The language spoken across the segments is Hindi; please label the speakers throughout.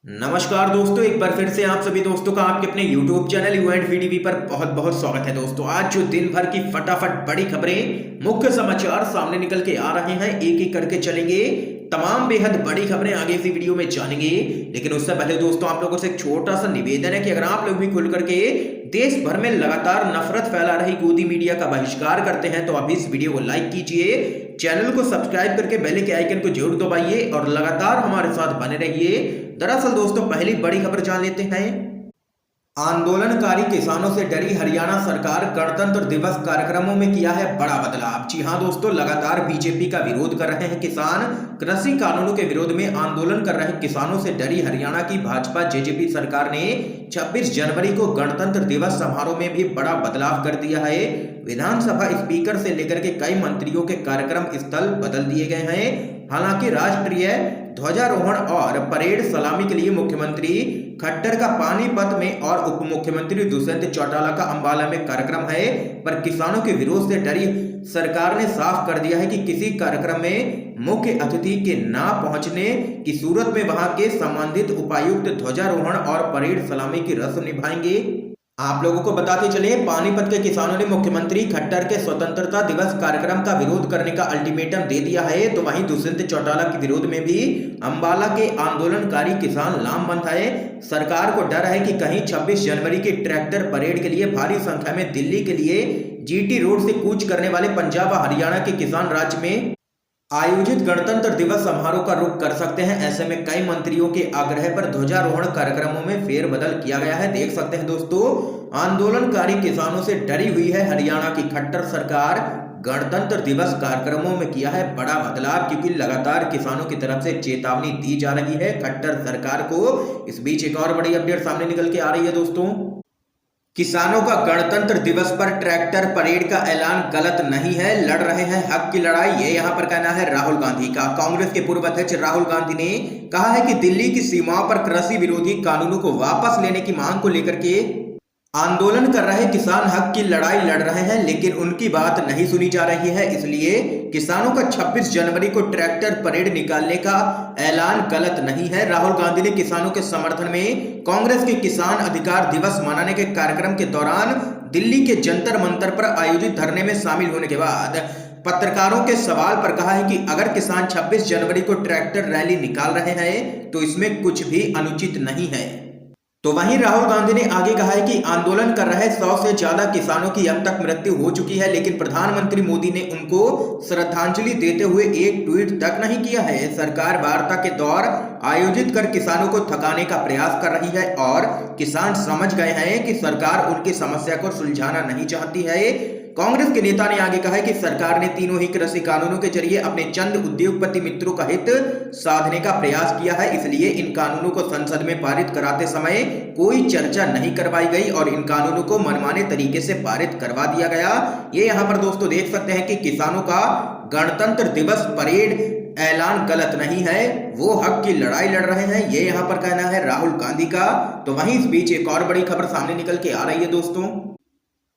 Speaker 1: नमस्कार दोस्तों, एक बार फिर से आप सभी दोस्तों का आपके अपने YouTube channel you and VTV पर बहुत बहुत स्वागत है। दोस्तों आज जो दिन भर की फटाफट बड़ी खबरें, मुख्य समाचार सामने निकल के आ रहे हैं, एक एक करके चलेंगे। तमाम बेहद बड़ी खबरें आगे इसी वीडियो में जानेंगे। लेकिन उससे पहले दोस्तों आप लोगों से एक छोटा सा निवेदन है कि अगर आप लोग भी खुल करके देश भर में लगातार नफरत फैला रही गोदी मीडिया का बहिष्कार करते हैं तो आप इस वीडियो को लाइक कीजिए, चैनल को सब्सक्राइब करके बेल के आइकन को जरूर दबाइए और लगातार हमारे साथ बने रहिए। दरअसल दोस्तों पहली बड़ी खबर जान लेते हैं। आंदोलनकारी किसानों से डरी हरियाणा सरकार, गणतंत्र दिवस कार्यक्रमों में किया है बड़ा बदलाव। जी हां दोस्तों, लगातार बीजेपी का विरोध कर रहे हैं किसान। कृषि कानूनों के विरोध में आंदोलन कर रहे किसानों से डरी हरियाणा की भाजपा जेजेपी सरकार ने 26 जनवरी को गणतंत्र दिवस समारोह में भी बड़ा बदलाव कर दिया है। विधानसभा स्पीकर से लेकर के कई मंत्रियों के कार्यक्रम स्थल बदल दिए गए हैं। हालांकि राष्ट्रीय ध्वजारोहण और परेड सलामी के लिए मुख्यमंत्री खट्टर का पानीपत में और उप मुख्यमंत्री दुष्यंत चौटाला का अंबाला में कार्यक्रम है। पर किसानों के विरोध से डरी सरकार ने साफ कर दिया है कि किसी कार्यक्रम में मुख्य अतिथि के ना पहुंचने की सूरत में वहां के संबंधित उपायुक्त ध्वजारोहण और परेड सलामी की रस्म निभाएंगे। आप लोगों को बताते चले, पानीपत के किसानों ने मुख्यमंत्री खट्टर के स्वतंत्रता दिवस कार्यक्रम का विरोध करने का अल्टीमेटम दे दिया है। तो वहीं दुष्यंत चौटाला के विरोध में भी अंबाला के आंदोलनकारी किसान लामबंद है। सरकार को डर है कि कहीं 26 जनवरी की ट्रैक्टर परेड के लिए भारी संख्या में दिल्ली के लिए जीटी रोड से कूच करने वाले पंजाब व हरियाणा के किसान राज्य में आयोजित गणतंत्र दिवस समारोह का रुख कर सकते हैं। ऐसे में कई मंत्रियों के आग्रह पर ध्वजारोहण कार्यक्रमों में फेरबदल किया गया है। देख सकते हैं दोस्तों, आंदोलनकारी किसानों से डरी हुई है हरियाणा की खट्टर सरकार। गणतंत्र दिवस कार्यक्रमों में किया है बड़ा बदलाव, क्योंकि लगातार किसानों की तरफ से चेतावनी दी जा रही है खट्टर सरकार को। इस बीच एक और बड़ी अपडेट सामने निकल के आ रही है दोस्तों। किसानों का गणतंत्र दिवस पर ट्रैक्टर परेड का ऐलान गलत नहीं है, लड़ रहे हैं हक की लड़ाई, ये यहां पर कहना है राहुल गांधी का। कांग्रेस के पूर्व अध्यक्ष राहुल गांधी ने कहा है कि दिल्ली की सीमाओं पर कृषि विरोधी कानूनों को वापस लेने की मांग को लेकर के आंदोलन कर रहे किसान हक की लड़ाई लड़ रहे हैं, लेकिन उनकी बात नहीं सुनी जा रही है। इसलिए किसानों का 26 जनवरी को ट्रैक्टर परेड निकालने का ऐलान गलत नहीं है। राहुल गांधी ने किसानों के समर्थन में कांग्रेस के किसान अधिकार दिवस मनाने के कार्यक्रम के दौरान दिल्ली के जंतर मंतर पर आयोजित धरने में शामिल होने के बाद पत्रकारों के सवाल पर कहा है कि अगर किसान 26 जनवरी को ट्रैक्टर रैली निकाल रहे हैं तो इसमें कुछ भी अनुचित नहीं है। तो वहीं राहुल गांधी ने आगे कहा है कि आंदोलन कर रहे 100 से ज्यादा किसानों की अब तक मृत्यु हो चुकी है, लेकिन प्रधानमंत्री मोदी ने उनको श्रद्धांजलि देते हुए एक ट्वीट तक नहीं किया है। सरकार वार्ता के दौर आयोजित कर किसानों को थकाने का प्रयास कर रही है और किसान समझ गए हैं कि सरकार उनकी समस्या को सुलझाना नहीं चाहती है। कांग्रेस के नेता ने आगे कहा है कि सरकार ने तीनों ही कृषि कानूनों के जरिए अपने चंद उद्योगपति मित्रों का हित साधने का प्रयास किया है, इसलिए इन कानूनों को संसद में पारित कराते समय कोई चर्चा नहीं करवाई गई और इन कानूनों को मनमाने तरीके से पारित करवा दिया गया। ये यहाँ पर दोस्तों देख सकते हैं कि किसानों का गणतंत्र दिवस परेड ऐलान गलत नहीं है, वो हक की लड़ाई लड़ रहे हैं, ये यहाँ पर कहना है राहुल गांधी का। तो वहीं इस बीच एक और बड़ी खबर सामने निकल के आ रही है दोस्तों।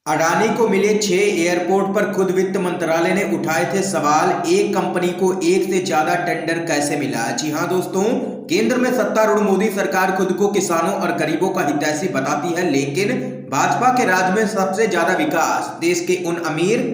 Speaker 1: अडानी को मिले 6 एयरपोर्ट पर खुद वित्त मंत्रालय ने उठाए थे सवाल, एक कंपनी को एक से ज्यादा टेंडर कैसे मिला। जी हां दोस्तों, केंद्र में सत्तारूढ़ मोदी सरकार खुद को किसानों और गरीबों का हितैषी बताती है, लेकिन भाजपा के राज में सबसे ज्यादा विकास देश के उन अमीर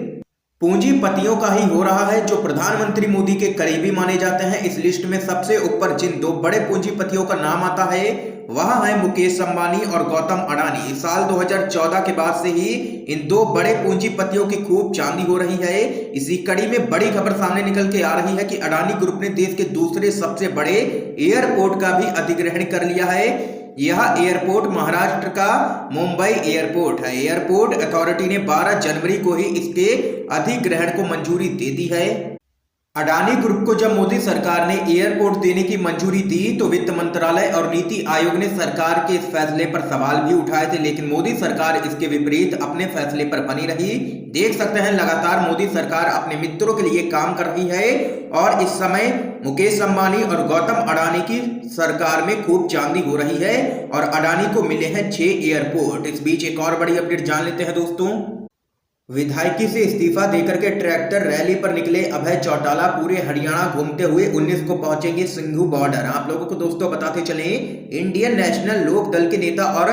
Speaker 1: पूंजीपतियों का ही हो रहा है जो प्रधानमंत्री मोदी के करीबी माने जाते हैं। इस लिस्ट में सबसे ऊपर जिन 2 बड़े पूंजीपतियों का नाम आता है वह है मुकेश अंबानी और गौतम अडानी। साल 2014 के बाद से ही इन 2 बड़े पूंजीपतियों की खूब चांदी हो रही है। इसी कड़ी में बड़ी खबर सामने निकल के आ रही है कि अडानी ग्रुप ने देश के दूसरे सबसे बड़े एयरपोर्ट का भी अधिग्रहण कर लिया है। यह एयरपोर्ट महाराष्ट्र का मुंबई एयरपोर्ट है। एयरपोर्ट अथॉरिटी ने 12 जनवरी को ही इसके अधिग्रहण को मंजूरी दे दी है। अडानी ग्रुप को जब मोदी सरकार ने एयरपोर्ट देने की मंजूरी दी तो वित्त मंत्रालय और नीति आयोग ने सरकार के इस फैसले पर सवाल भी उठाए थे, लेकिन मोदी सरकार इसके विपरीत अपने फैसले पर बनी रही। देख सकते हैं लगातार मोदी सरकार अपने मित्रों के लिए काम कर रही है और इस समय मुकेश अंबानी और गौतम अडानी की सरकार में खूब चांदी हो रही है और अडानी को मिले हैं 6 एयरपोर्ट। इस बीच एक और बड़ी अपडेट जान लेते हैं दोस्तों। विधायकी से इस्तीफा देकर के ट्रैक्टर रैली पर निकले अभय चौटाला पूरे हरियाणा घूमते हुए 19 को पहुंचेंगे सिंघू बॉर्डर। आप लोगों को दोस्तों बताते चले, इंडियन नेशनल लोक दल के नेता और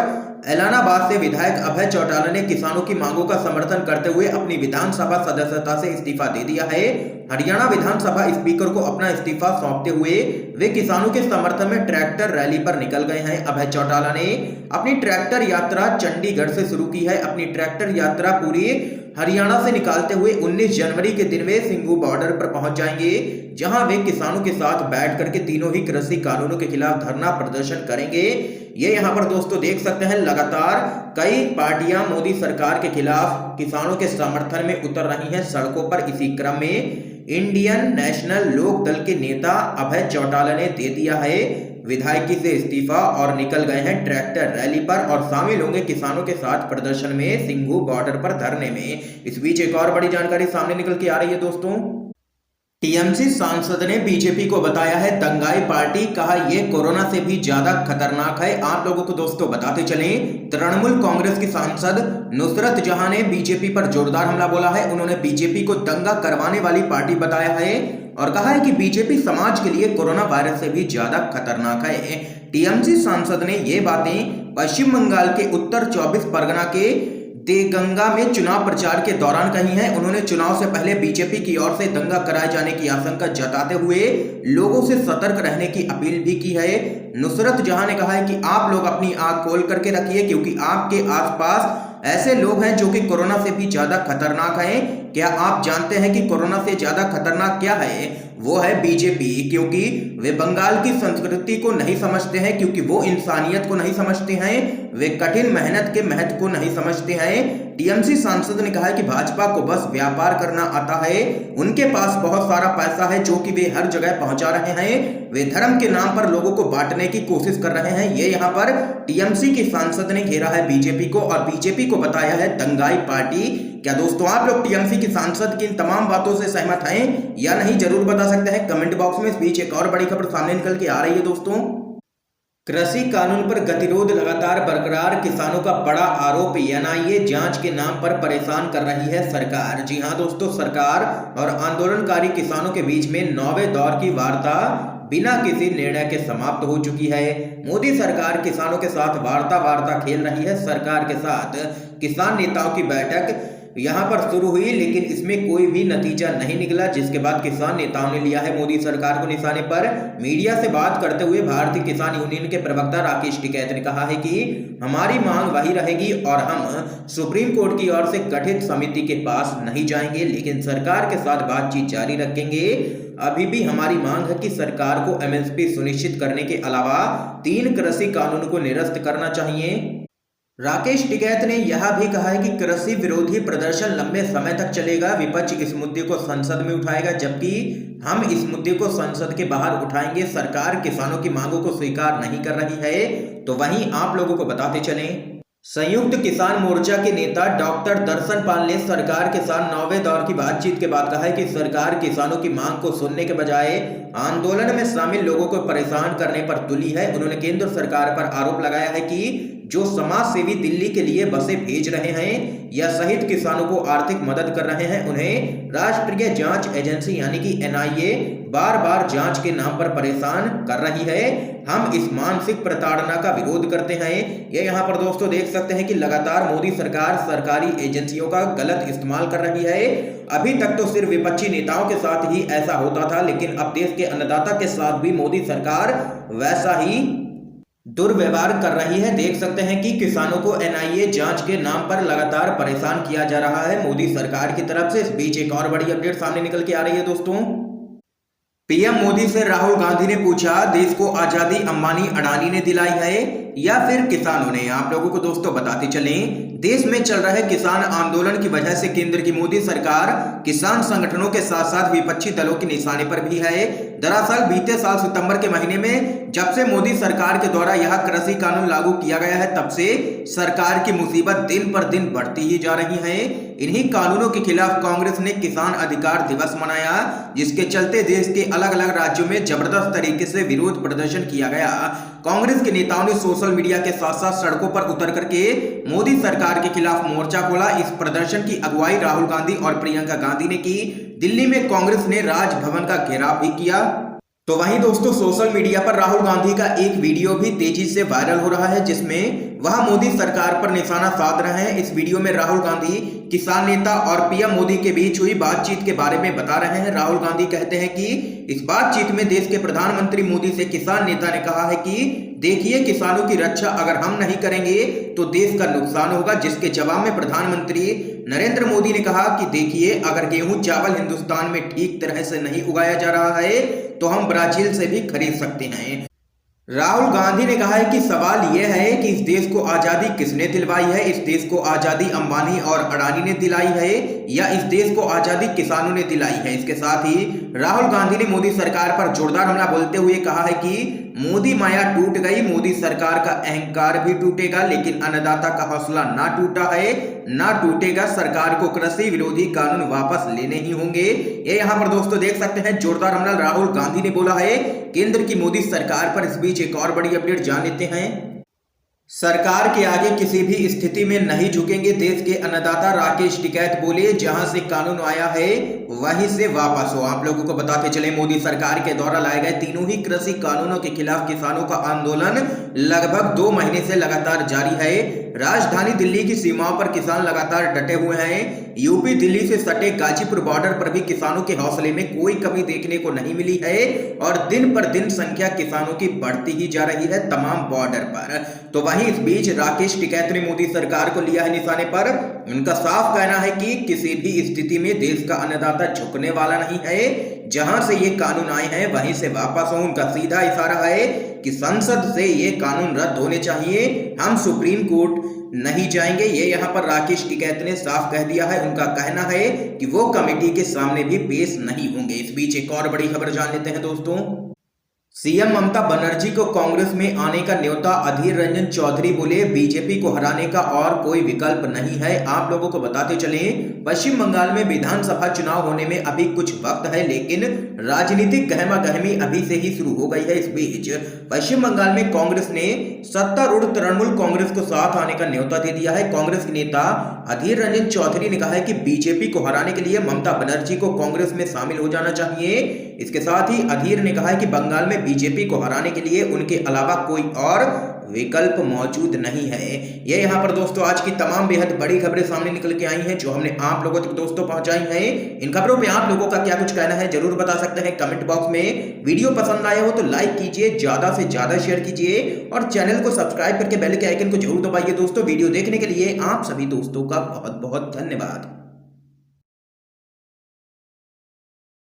Speaker 1: एलानाबाद से विधायक अभय चौटाला ने किसानों की मांगों का समर्थन करते हुए अपनी विधानसभा सदस्यता से इस्तीफा दे दिया है। हरियाणा विधानसभा स्पीकर को अपना इस्तीफा सौंपते हुए वे किसानों के समर्थन में ट्रैक्टर रैली पर निकल गए हैं। अभय चौटाला ने अपनी ट्रैक्टर यात्रा चंडीगढ़ से शुरू की है। अपनी ट्रैक्टर यात्रा पूरी हरियाणा से निकालते हुए 19 जनवरी के दिन वे सिंघू बॉर्डर पर पहुंच जाएंगे, जहां वे किसानों के साथ बैठ करके तीनों ही कृषि कानूनों के खिलाफ धरना प्रदर्शन करेंगे। ये यहां पर दोस्तों देख सकते हैं, लगातार कई पार्टियां मोदी सरकार के खिलाफ किसानों के समर्थन में उतर रही हैं सड़कों पर। इसी क्रम में इंडियन नेशनल लोक दल के नेता अभय चौटाला ने दे दिया है विधायकी से इस्तीफा और निकल गए हैं ट्रैक्टर रैली पर और शामिल होंगे किसानों के साथ प्रदर्शन में सिंघू बॉर्डर पर धरने में। इस बीच एक और बड़ी जानकारी सामने निकल के आ रही है दोस्तों। टीएमसी सांसद ने बीजेपी को बताया है दंगाई पार्टी, कहा यह कोरोना से भी ज्यादा खतरनाक है। आप लोगों को दोस्तों बताते चलें, तृणमूल कांग्रेस की सांसद नुसरत जहां ने बीजेपी पर जोरदार हमला बोला है। उन्होंने बीजेपी को दंगा करवाने वाली पार्टी बताया है और कहा है कि बीजेपी समाज के लिए कोरोना वायरस से भी ज्यादा खतरनाक है। टीएमसी सांसद ने ये बातें पश्चिम बंगाल के उत्तर 24 परगना के देगंगा में चुनाव प्रचार के दौरान कही है। उन्होंने चुनाव से पहले बीजेपी की ओर से दंगा कराए जाने की आशंका जताते हुए लोगों से सतर्क रहने की अपील भी की है। नुसरत जहां ने कहा है कि आप लोग अपनी आंख खोल करके रखिए, क्योंकि आपके आसपास ऐसे लोग हैं जो कि कोरोना से भी ज्यादा खतरनाक हैं। क्या आप जानते हैं कि कोरोना से ज्यादा खतरनाक क्या है? वो है बीजेपी, क्योंकि वे बंगाल की संस्कृति को नहीं समझते हैं, क्योंकि वो इंसानियत को नहीं समझते हैं, वे कठिन मेहनत के महत्व को नहीं समझते हैं। टीएमसी सांसद ने कहा है कि भाजपा को बस व्यापार करना आता है, उनके पास बहुत सारा पैसा है जो कि वे हर जगह पहुंचा रहे हैं, वे धर्म के नाम पर लोगों को बांटने की कोशिश कर रहे हैं। ये यहाँ पर टीएमसी की सांसद ने घेरा है बीजेपी को और बीजेपी को बताया है दंगाई पार्टी। क्या दोस्तों आप लोग टीएमसी की सांसद की इन तमाम बातों से सहमत हैं या नहीं, जरूर बता सकते हैं कमेंट बॉक्स में। इस बीच एक और बड़ी खबर सामने निकल के आ रही है दोस्तों। कृषि कानून पर गतिरोध लगातार बरकरार, किसानों का बड़ा आरोप, एनआईए जांच के नाम पर परेशान कर रही है सरकार। जी हां दोस्तों, सरकार और आंदोलनकारी किसानों के बीच में 9वें दौर की वार्ता बिना किसी निर्णय के समाप्त हो चुकी है। मोदी सरकार किसानों के साथ वार्ता खेल रही है। सरकार के साथ किसान नेताओं की बैठक यहां पर शुरू हुई, लेकिन इसमें कोई भी नतीजा नहीं निकला, जिसके बाद किसान नेताओं ने लिया है मोदी सरकार को निशाने पर। मीडिया से बात करते हुए भारतीय किसान यूनियन के प्रवक्ता राकेश टिकैत ने कहा है कि हमारी मांग वही रहेगी और हम सुप्रीम कोर्ट की ओर से गठित समिति के पास नहीं जाएंगे, लेकिन सरकार के साथ बातचीत जारी रखेंगे। अभी भी हमारी मांग है कि सरकार को एमएसपी सुनिश्चित करने के अलावा 3 कृषि कानून को निरस्त करना चाहिए। राकेश टिकैत ने यह भी कहा है कि कृषि विरोधी प्रदर्शन लंबे समय तक चलेगा, विपक्ष इस मुद्दे को संसद में उठाएगा, जबकि हम इस मुद्दे को संसद के बाहर उठाएंगे। सरकार किसानों की मांगों को स्वीकार नहीं कर रही है। तो वहीं आप लोगों को बताते चलें, संयुक्त किसान मोर्चा के नेता डॉक्टर दर्शन पाल ने सरकार के साथ 9वें दौर की बातचीत के बाद कहा है कि सरकार किसानों की मांग को सुनने के बजाय आंदोलन में शामिल लोगों को परेशान करने पर तुली है। उन्होंने केंद्र सरकार पर आरोप लगाया है कि जो समाज सेवी दिल्ली के लिए बसें भेज रहे हैं या शहीद किसानों को आर्थिक मदद कर रहे हैं, उन्हें राष्ट्रीय जांच एजेंसी यानी कि एनआईए बार बार जांच के नाम पर परेशान कर रही है। हम इस मानसिक प्रताड़ना का विरोध करते हैं। ये यहाँ पर दोस्तों देख सकते हैं कि लगातार मोदी सरकार सरकारी एजेंसियों का गलत इस्तेमाल कर रही है। अभी तक तो सिर्फ विपक्षी नेताओं के साथ ही ऐसा होता था, लेकिन अब देश के अन्नदाता के साथ भी मोदी सरकार वैसा ही दुर्व्यवहार कर रही है। देख सकते हैं कि किसानों को एनआईए जांच के नाम पर लगातार परेशान किया जा रहा है मोदी सरकार की तरफ से। इस बीच एक और बड़ी अपडेट सामने निकल के आ रही है दोस्तों। पीएम मोदी से राहुल गांधी ने पूछा, देश को आजादी अंबानी अडानी ने दिलाई है या फिर किसानों ने? आप लोगों को दोस्तों बताते चलें, देश में चल रहे किसान आंदोलन की वजह से केंद्र की मोदी सरकार किसान संगठनों के साथ साथ विपक्षी दलों के निशाने पर भी है। दरअसल बीते साल सितंबर के महीने में जब से मोदी सरकार के द्वारा यह कृषि कानून लागू किया गया है, तब से सरकार की मुसीबत दिन पर दिन बढ़ती ही जा रही है। इन्हीं कानूनों के खिलाफ कांग्रेस ने किसान अधिकार दिवस मनाया, जिसके चलते देश के अलग अलग राज्यों में जबरदस्त तरीके से विरोध प्रदर्शन किया गया। कांग्रेस के नेताओं ने सोशल मीडिया के साथ साथ सड़कों पर उतर करके मोदी सरकार के खिलाफ मोर्चा खोला। इस प्रदर्शन की अगुवाई राहुल गांधी और प्रियंका गांधी ने की। दिल्ली में कांग्रेस ने राजभवन का घेराव भी किया। तो वहीं दोस्तों सोशल मीडिया पर राहुल गांधी का एक वीडियो भी तेजी से वायरल हो रहा है, जिसमें वह मोदी सरकार पर निशाना साध रहे हैं। इस वीडियो में राहुल गांधी किसान नेता और पीएम मोदी के बीच हुई बातचीत के बारे में बता रहे हैं। राहुल गांधी कहते हैं कि इस बातचीत में देश के प्रधानमंत्री मोदी से किसान नेता ने कहा है कि देखिए, किसानों की रक्षा अगर हम नहीं करेंगे तो देश का नुकसान होगा। जिसके जवाब में प्रधानमंत्री नरेंद्र मोदी ने कहा कि देखिए, अगर गेहूं चावल हिंदुस्तान में ठीक तरह से नहीं उगाया जा रहा है तो हम ब्राजील से भी खरीद सकते हैं। राहुल गांधी ने कहा है कि सवाल यह है कि इस देश को आजादी किसने दिलवाई है? इस देश को आजादी अंबानी और अडानी ने दिलाई है या इस देश को आजादी किसानों ने दिलाई है? इसके साथ ही राहुल गांधी ने मोदी सरकार पर जोरदार हमला बोलते हुए कहा है कि मोदी माया टूट गई, मोदी सरकार का अहंकार भी टूटेगा, लेकिन अन्नदाता का हौसला ना टूटा है ना टूटेगा। सरकार को कृषि विरोधी कानून वापस लेने ही होंगे। ये यहाँ पर दोस्तों देख सकते हैं जोरदार हमला राहुल गांधी ने बोला है केंद्र की मोदी सरकार पर। इस बीच एक और बड़ी अपडेट जान लेते हैं। सरकार के आगे किसी भी स्थिति में नहीं झुकेंगे, देश के अन्नदाता राकेश टिकैत बोले। जहां से कानून आया है वहीं से वापस हो। आप लोगों को बताते चले, मोदी सरकार के द्वारा लाए गए तीनों ही कृषि कानूनों के खिलाफ किसानों का आंदोलन लगभग 2 महीने से लगातार जारी है। राजधानी दिल्ली की सीमाओं पर किसान लगातार डटे हुए हैं। यूपी दिल्ली से सटे गाजीपुर बॉर्डर पर भी किसानों के हौसले में कोई कमी देखने को नहीं मिली है और दिन पर दिन संख्या किसानों की बढ़ती ही जा रही है तमाम बॉर्डर पर। तो वहीं इस बीच राकेश टिकैत ने मोदी सरकार को लिया है निशाने पर। उनका साफ कहना है कि किसी भी स्थिति में देश का अन्नदाता झुकने वाला नहीं है। जहां से ये कानून आए हैं वहीं से वापस हो। उनका सीधा इशारा है कि संसद से ये कानून रद्द होने चाहिए, हम सुप्रीम कोर्ट नहीं जाएंगे। ये यहाँ पर राकेश टिकैत ने साफ कह दिया है। उनका कहना है कि वो कमेटी के सामने भी पेश नहीं होंगे। इस बीच एक और बड़ी खबर जान लेते हैं दोस्तों। सीएम ममता बनर्जी को कांग्रेस में आने का न्योता। अधीर रंजन चौधरी बोले बीजेपी को हराने का और कोई विकल्प नहीं है। आप लोगों को बताते चलें, पश्चिम बंगाल में विधानसभा चुनाव होने में अभी कुछ वक्त है, लेकिन राजनीतिक गहमा गहमी अभी से ही शुरू हो गई है। इस बीच पश्चिम बंगाल में कांग्रेस ने सत्तारूढ़ तृणमूल कांग्रेस को साथ आने का न्योता दे दिया है। कांग्रेस के नेता अधीर रंजन चौधरी ने कहा है कि बीजेपी को हराने के लिए ममता बनर्जी को कांग्रेस में शामिल हो जाना चाहिए। इसके साथ ही अधीर ने कहा है कि बंगाल में बीजेपी को हराने के लिए उनके अलावा कोई और विकल्प मौजूद नहीं है। ये यहाँ पर दोस्तों आज की तमाम बेहद बड़ी खबरें सामने निकल के आई हैं जो हमने आप लोगों तक दोस्तों पहुंचाई हैं। इन खबरों पे आप लोगों का क्या कुछ कहना है जरूर बता सकते हैं कमेंट बॉक्स में। वीडियो पसंद आया हो तो लाइक कीजिए, ज्यादा से ज्यादा शेयर कीजिए और चैनल को सब्सक्राइब करके बेल के आइकन को जरूर दबाइए। दोस्तों वीडियो देखने के लिए आप सभी दोस्तों का बहुत बहुत धन्यवाद।